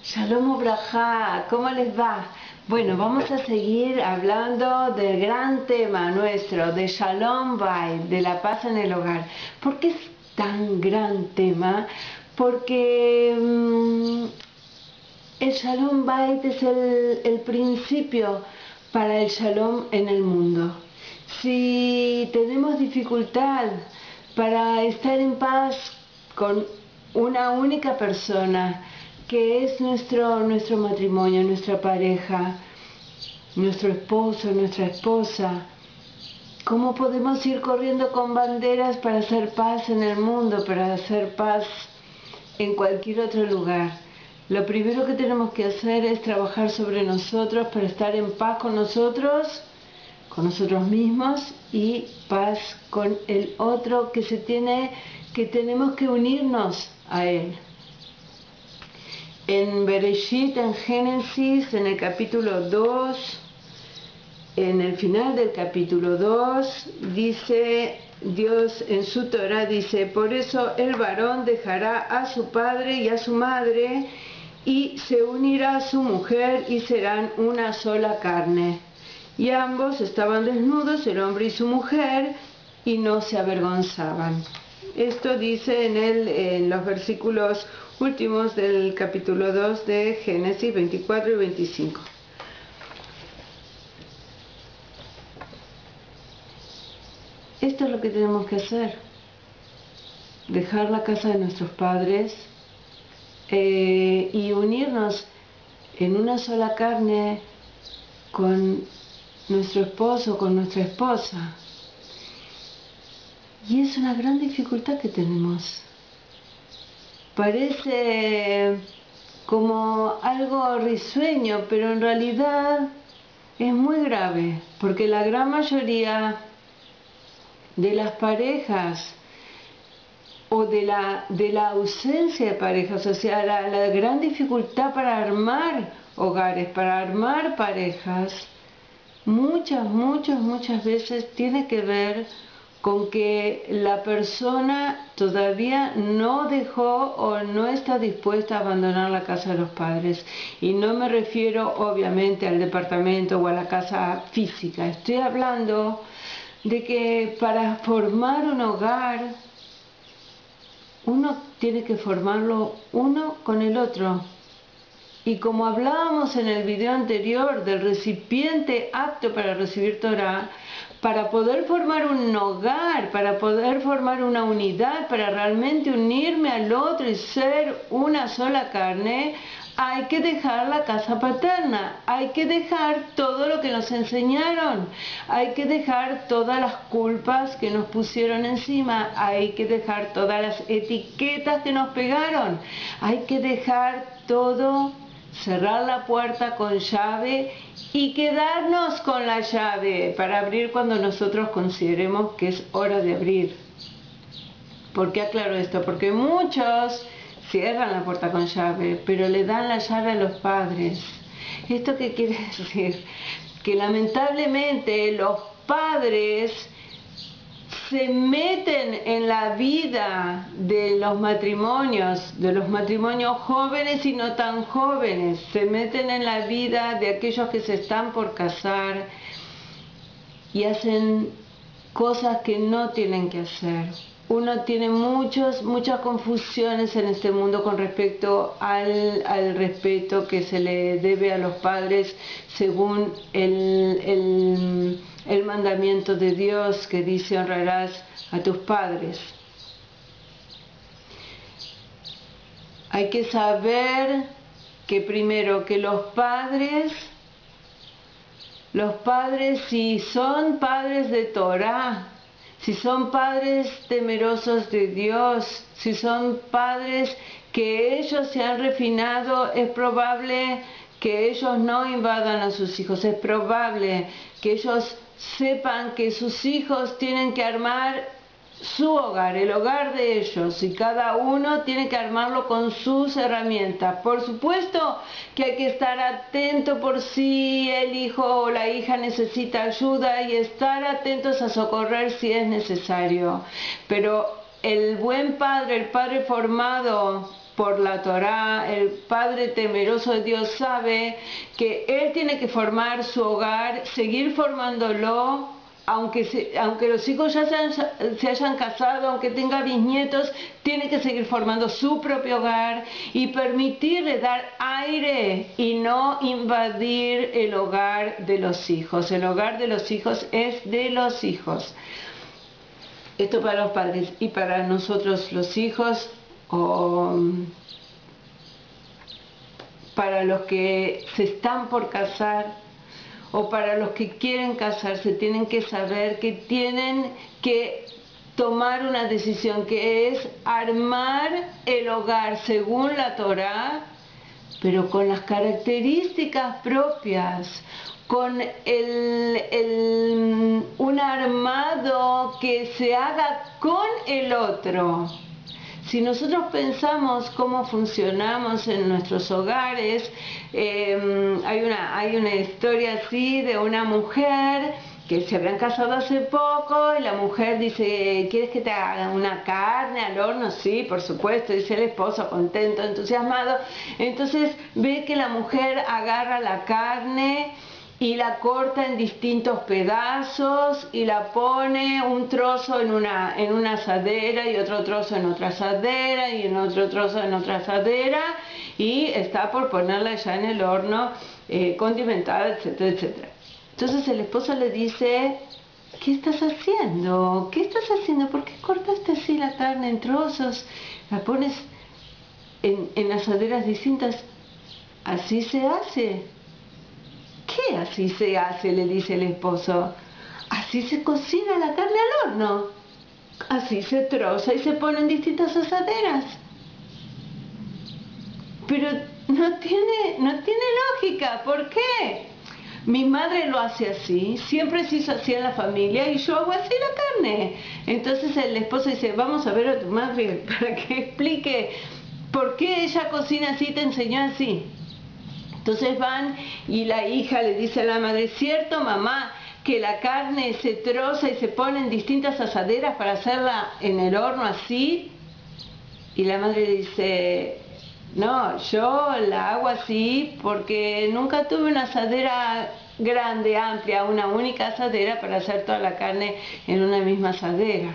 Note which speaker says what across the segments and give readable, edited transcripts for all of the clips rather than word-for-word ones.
Speaker 1: Shalom Ubrajá, ¿cómo les va? Bueno, vamos a seguir hablando del gran tema nuestro, de Shalom Bayit, de la paz en el hogar. ¿Por qué es tan gran tema? Porque el Shalom Bayit es el principio para el Shalom en el mundo. Si tenemos dificultad para estar en paz con una única persona, que es nuestro matrimonio, nuestra pareja, nuestro esposo, nuestra esposa, ¿cómo podemos ir corriendo con banderas para hacer paz en el mundo, para hacer paz en cualquier otro lugar? Lo primero que tenemos que hacer es trabajar sobre nosotros para estar en paz con nosotros mismos, y paz con el otro, que tenemos que unirnos a él. En Bereshit, en Génesis, en el capítulo 2, en el final del capítulo 2, dice Dios en su Torah, dice: por eso el varón dejará a su padre y a su madre y se unirá a su mujer y serán una sola carne. Y ambos estaban desnudos, el hombre y su mujer, y no se avergonzaban. Esto dice en los versículos últimos del capítulo 2 de Génesis 24 y 25. Esto es lo que tenemos que hacer: dejar la casa de nuestros padres y unirnos en una sola carne con nuestro esposo, con nuestra esposa. Y es una gran dificultad que tenemos. Parece como algo risueño, pero en realidad es muy grave, porque la gran mayoría de las parejas, o de la ausencia de parejas, o sea, la gran dificultad para armar hogares, para armar parejas, muchas veces tiene que ver con que la persona todavía no dejó o no está dispuesta a abandonar la casa de los padres. Y no me refiero obviamente al departamento o a la casa física. Estoy hablando de que para formar un hogar, uno tiene que formarlo uno con el otro. Y como hablábamos en el video anterior del recipiente apto para recibir Torah, para poder formar un hogar, para poder formar una unidad, para realmente unirme al otro y ser una sola carne, hay que dejar la casa paterna, hay que dejar todo lo que nos enseñaron, hay que dejar todas las culpas que nos pusieron encima, hay que dejar todas las etiquetas que nos pegaron, hay que dejar todo, cerrar la puerta con llave y quedarnos con la llave para abrir cuando nosotros consideremos que es hora de abrir. ¿Por qué aclaro esto? Porque muchos cierran la puerta con llave, pero le dan la llave a los padres. ¿Esto qué quiere decir? Que lamentablemente los padres se meten en la vida de los matrimonios jóvenes y no tan jóvenes, se meten en la vida de aquellos que se están por casar y hacen cosas que no tienen que hacer. Uno tiene muchas confusiones en este mundo con respecto al respeto que se le debe a los padres según el mandamiento de Dios, que dice: honrarás a tus padres. Hay que saber que primero que los padres, si son padres de Torah, si son padres temerosos de Dios, si son padres que ellos se han refinado, es probable que ellos no invadan a sus hijos, es probable que ellos sepan que sus hijos tienen que armar su hogar, el hogar de ellos, y cada uno tiene que armarlo con sus herramientas. Por supuesto que hay que estar atento por si el hijo o la hija necesita ayuda y estar atentos a socorrer si es necesario. Pero el buen padre, el padre formado por la Torá. El padre temeroso de Dios sabe que él tiene que formar su hogar, seguir formándolo, aunque los hijos ya se hayan casado, aunque tenga bisnietos, tiene que seguir formando su propio hogar y permitirle dar aire y no invadir el hogar de los hijos. El hogar de los hijos es de los hijos. Esto para los padres. Y para nosotros los hijos, o para los que se están por casar, o para los que quieren casarse, tienen que saber que tienen que tomar una decisión, que es armar el hogar según la Torá, pero con las características propias, con un armado que se haga con el otro. Si nosotros pensamos cómo funcionamos en nuestros hogares, hay una historia así de una mujer que se habían casado hace poco y la mujer dice: ¿quieres que te haga una carne al horno? Sí, por supuesto, dice el esposo, contento, entusiasmado. Entonces ve que la mujer agarra la carne y la corta en distintos pedazos y la pone un trozo en una asadera y otro trozo en otra asadera y en otro trozo en otra asadera, y está por ponerla ya en el horno condimentada, etcétera, etcétera. Entonces el esposo le dice: ¿qué estás haciendo? ¿Qué estás haciendo? ¿Por qué cortaste así la carne en trozos? La pones en asaderas distintas. Así se hace. ¿Qué así se hace?, le dice el esposo. Así se cocina la carne al horno. Así se troza y se pone en distintas asaderas. Pero no tiene lógica. ¿Por qué? Mi madre lo hace así, siempre se hizo así en la familia y yo hago así la carne. Entonces el esposo dice: vamos a ver a tu madre para que explique por qué ella cocina así y te enseñó así. Entonces van y la hija le dice a la madre: ¿cierto, mamá, que la carne se troza y se pone en distintas asaderas para hacerla en el horno así? Y la madre le dice: no, yo la hago así porque nunca tuve una asadera grande, amplia, una única asadera para hacer toda la carne en una misma asadera.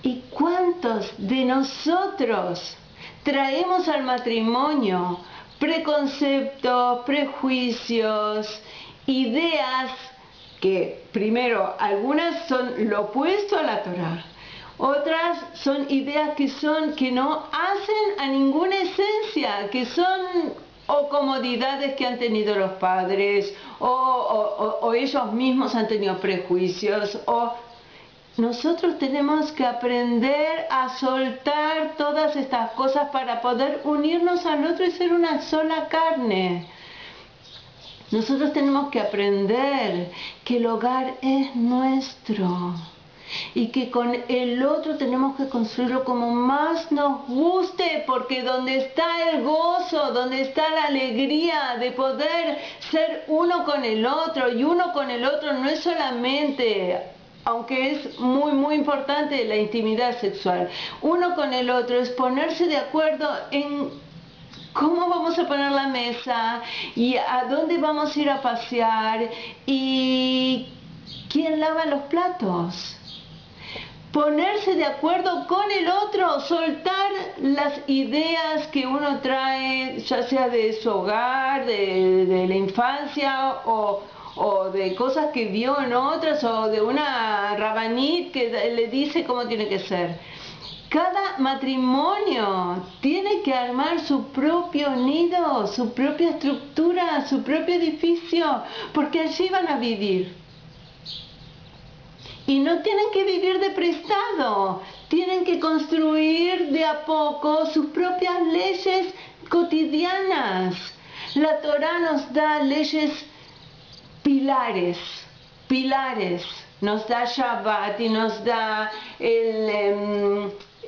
Speaker 1: ¿Y cuántos de nosotros traemos al matrimonio preconceptos, prejuicios, ideas que, primero, algunas son lo opuesto a la Torá, otras son ideas que no hacen a ninguna esencia, que son o comodidades que han tenido los padres, o ellos mismos han tenido prejuicios, o nosotros tenemos que aprender a soltar todas estas cosas para poder unirnos al otro y ser una sola carne. Nosotros tenemos que aprender que el hogar es nuestro y que con el otro tenemos que construirlo como más nos guste, porque donde está el gozo, donde está la alegría de poder ser uno con el otro, y uno con el otro no es solamente, aunque es muy muy importante, la intimidad sexual. Uno con el otro es ponerse de acuerdo en cómo vamos a poner la mesa y a dónde vamos a ir a pasear y quién lava los platos. Ponerse de acuerdo con el otro, soltar las ideas que uno trae, ya sea de su hogar, de la infancia, o de cosas que vio en otras, o de una rabanit que le dice cómo tiene que ser. Cada matrimonio tiene que armar su propio nido, su propia estructura, su propio edificio, porque allí van a vivir. Y no tienen que vivir de prestado, tienen que construir de a poco sus propias leyes cotidianas. La Torá nos da leyes pilares, nos da Shabbat y nos da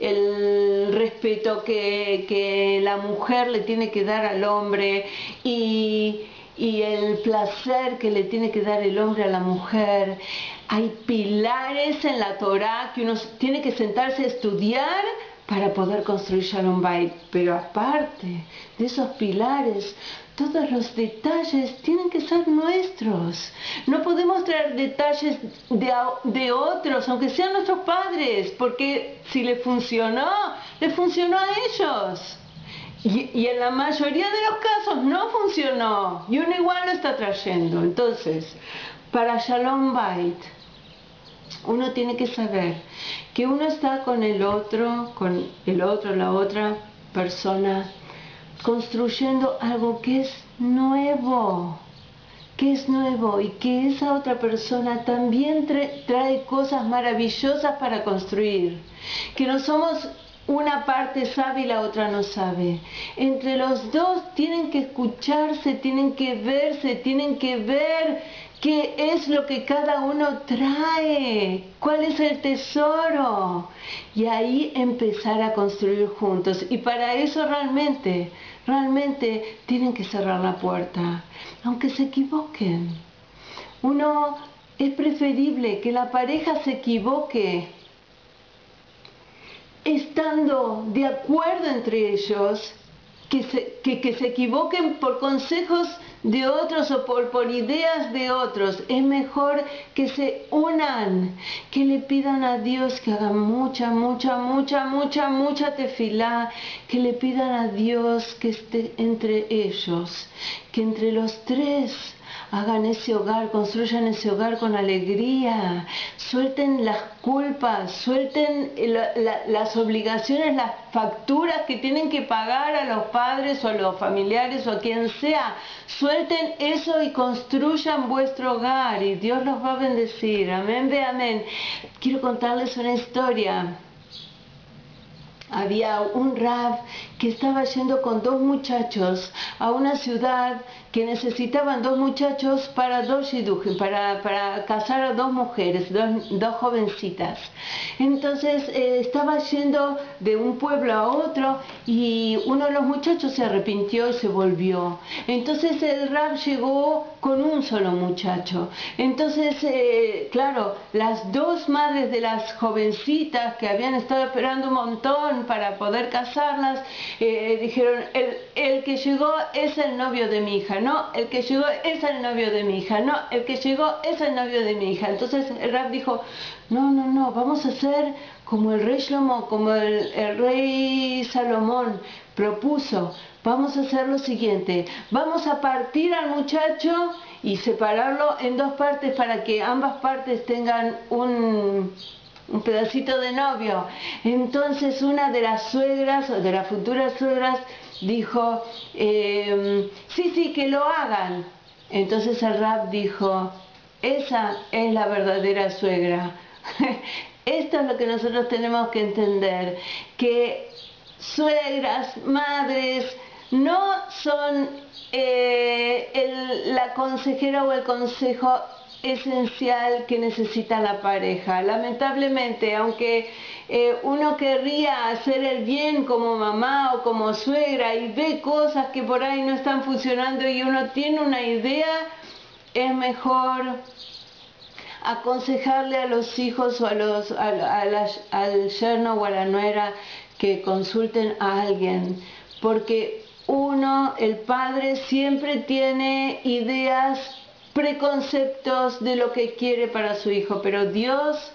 Speaker 1: el respeto que la mujer le tiene que dar al hombre y el placer que le tiene que dar el hombre a la mujer. Hay pilares en la Torá que uno tiene que sentarse a estudiar para poder construir Shalom Bait. Pero aparte de esos pilares, todos los detalles tienen que ser nuestros. No podemos traer detalles de otros, aunque sean nuestros padres, porque si les funcionó a ellos. Y en la mayoría de los casos no funcionó, y uno igual lo está trayendo. Entonces, para Shalom Bait, uno tiene que saber que uno está con el otro, la otra persona, construyendo algo que es nuevo, y que esa otra persona también trae cosas maravillosas para construir, que no somos una parte sabe y la otra no sabe. Entre los dos tienen que escucharse, tienen que verse, tienen que ver qué es lo que cada uno trae, cuál es el tesoro, y ahí empezar a construir juntos. Y para eso realmente tienen que cerrar la puerta, aunque se equivoquen. Es preferible que la pareja se equivoque estando de acuerdo entre ellos, que se equivoquen por consejos de otros o por ideas de otros. Es mejor que se unan, que le pidan a Dios que hagan mucha tefilá, que le pidan a Dios que esté entre ellos, que entre los tres hagan ese hogar, construyan ese hogar con alegría, suelten las culpas, suelten las obligaciones, las facturas que tienen que pagar a los padres o a los familiares o a quien sea. Suelten eso y construyan vuestro hogar y Dios los va a bendecir. Amén, ve amén. Quiero contarles una historia. Había un Rav que estaba yendo con 2 muchachos a una ciudad que necesitaban 2 muchachos para 2 shidduchim, para casar a 2 mujeres, dos jovencitas. Entonces estaba yendo de un pueblo a otro y uno de los muchachos se arrepintió y se volvió. Entonces el Rav llegó con un solo muchacho. Entonces, claro, las 2 madres de las jovencitas que habían estado esperando un montón para poder casarlas, dijeron, el que llegó es el novio de mi hija, no, el que llegó es el novio de mi hija, no, el que llegó es el novio de mi hija. Entonces el Rav dijo, no, vamos a hacer como el rey Shlomo, como el rey Salomón propuso. Vamos a hacer lo siguiente, vamos a partir al muchacho y separarlo en 2 partes para que ambas partes tengan un pedacito de novio. Entonces una de las suegras o de las futuras suegras dijo, sí, que lo hagan. Entonces el Rav dijo, esa es la verdadera suegra. Esto es lo que nosotros tenemos que entender, que suegras, madres, no son la consejera o el consejo esencial que necesita la pareja. Lamentablemente, aunque uno querría hacer el bien como mamá o como suegra y ve cosas que por ahí no están funcionando y uno tiene una idea, es mejor aconsejarle a los hijos o al yerno o a la nuera que consulten a alguien, porque el padre siempre tiene ideas, preconceptos de lo que quiere para su hijo, pero Dios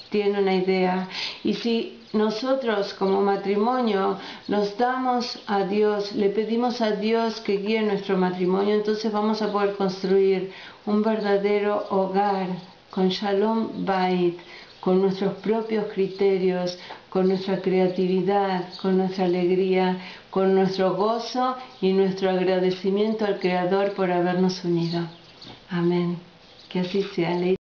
Speaker 1: tiene una idea. Y si nosotros como matrimonio nos damos a Dios, le pedimos a Dios que guíe nuestro matrimonio, entonces vamos a poder construir un verdadero hogar con Shalom Bait, con nuestros propios criterios, con nuestra creatividad, con nuestra alegría, con nuestro gozo y nuestro agradecimiento al Creador por habernos unido. Amén. Que así sea.